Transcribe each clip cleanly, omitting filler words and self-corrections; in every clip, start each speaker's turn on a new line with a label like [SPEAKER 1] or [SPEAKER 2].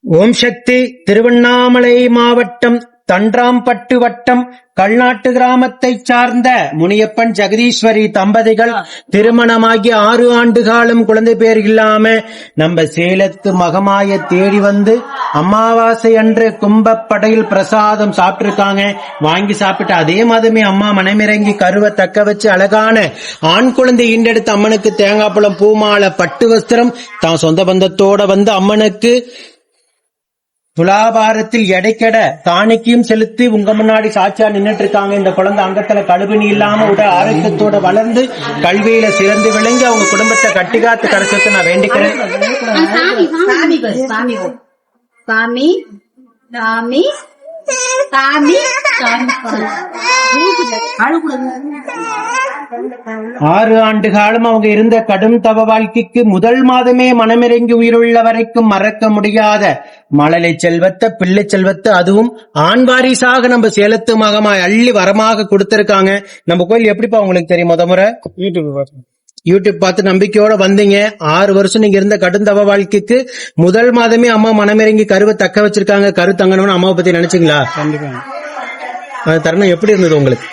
[SPEAKER 1] ஓம் சக்தி. திருவண்ணாமலை மாவட்டம் தன்றாம்பட்டு வட்டம் கல்நாட்டு கிராமத்தைச் சார்ந்த முனியப்பன் ஜெகதீஸ்வரி தம்பதிகள் திருமணமாகி 6 ஆண்டு காலம் குழந்தை பேர் இல்லாம நம்ம சேலத்து மகமாய தேடி வந்து அமாவாசை அன்று கும்பப்படையில் பிரசாதம் சாப்பிட்டிருக்காங்க. வாங்கி சாப்பிட்டு அதே மாதமே அம்மா மனமிறங்கி கருவை தக்க வச்சு அழகான ஆண் குழந்தை ஈண்டெடுத்து அம்மனுக்கு தேங்காய் பழம் பூமாலை பட்டு வஸ்திரம் தான் சொந்த பந்தத்தோட வந்து அம்மனுக்கு துலாபாரத்தில் எடைக்கட காணிக்கையும் செலுத்தி உங்க முன்னாடி சாட்சியா நின்னுட்டு இருக்காங்க. இந்த குழந்தை அங்கத்துல கழுவினி இல்லாம உட ஆரோக்கியத்தோட வளர்ந்து கல்வியில சிறந்து விளங்கி அவங்க குடும்பத்தை கட்டிகாத்து கடைசத்து நான் வேண்டிக்கிறேன். 6 ஆண்டு காலம் அவங்க இருந்த கடும் தவ வாழ்க்கைக்கு முதல் மாதமே மனமிறங்கி உயிருள்ள வரைக்கும் மறக்க முடியாத மழலை செல்வத்தை பிள்ளை செல்வத்தை அதுவும் ஆண் வாரிசாக நம்ம சேலத்து மகமாய் அள்ளி வரமாக கொடுத்திருக்காங்க. நம்ம கோயில் எப்படிப்பா உங்களுக்கு தெரியும்? முறை யூடியூப் பார்த்து நம்பிக்கையோட வந்தீங்க. 6 வருஷம் நீங்க இருந்த கடுந்தவ வாழ்க்கைக்கு முதல் மாதமே அம்மா மனமிறங்கி கருவை தக்க வச்சிருக்காங்க. கரு தங்கணும்னு அம்மாவை பத்தி நினைச்சீங்களா? அந்த தருணம் எப்படி இருந்தது உங்களுக்கு?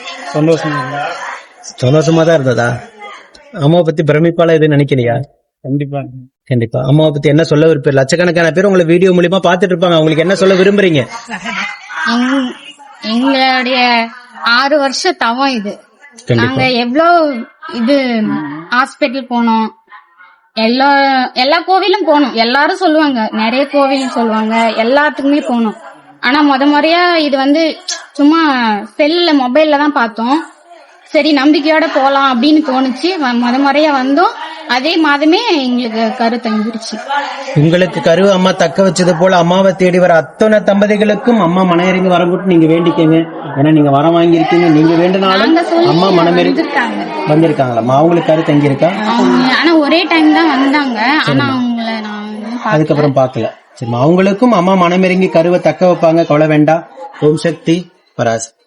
[SPEAKER 1] சந்தோஷமா தான் இருந்ததா? அம்மாவை பத்தி பிரமிப்பால எதுவும் நினைக்கலையா? கண்டிப்பா. அம்மாவை பத்தி என்ன சொல்ல விருப்பம்? லட்சக்கணக்கான பேர் உங்களை வீடியோ மூலியமா பாத்துட்டு இருப்பாங்க. உங்களுக்கு என்ன சொல்ல விரும்புறீங்க?
[SPEAKER 2] எங்களுடைய 6 வருஷ தவம் இது. நாங்க எவ்வளவு இது ஹாஸ்பிட்டல் போனோம், எல்லா கோவிலும் போனோம். எல்லாரும் சொல்லுவாங்க, நிறைய கோவிலும் சொல்லுவாங்க, எல்லாத்துக்குமே போனோம். ஆனா முறையா இது வந்து சும்மா செல்ல மொபைல்ல தான் பார்த்தோம். சரி நம்பிக்கையோட போலாம் அப்படின்னு தோணுச்சு. முறையா வந்தோம். அதே மாதமே எங்களுக்கு கரு தங்கிருச்சு.
[SPEAKER 1] உங்களுக்கு கரு அம்மா தக்க வச்சது போல அம்மாவை தேடி வர அத்தனை தம்பதிகளுக்கும் அம்மா மனமிறங்கி வரக்கூட்டு நீங்க வேண்டிக்கங்க. ஏன்னா நீங்க வரம் வாங்கியிருக்கீங்க. நீங்க வேண்டினாலும் அம்மா மனமிறங்கி வந்திருக்காங்களா? அவங்களுக்கு கரு தங்கி இருக்கா?
[SPEAKER 2] ஆனா ஒரே டைம் தான் வந்தாங்க. ஆனா அவங்கள நான்
[SPEAKER 1] அதுக்கப்புறம் பாக்கல. சரி, அவங்களுக்கும் அம்மா மனமிறங்கி கருவை தக்க வைப்பாங்க. கவலை வேண்டாம். ஓம் சக்தி பராசக்தி.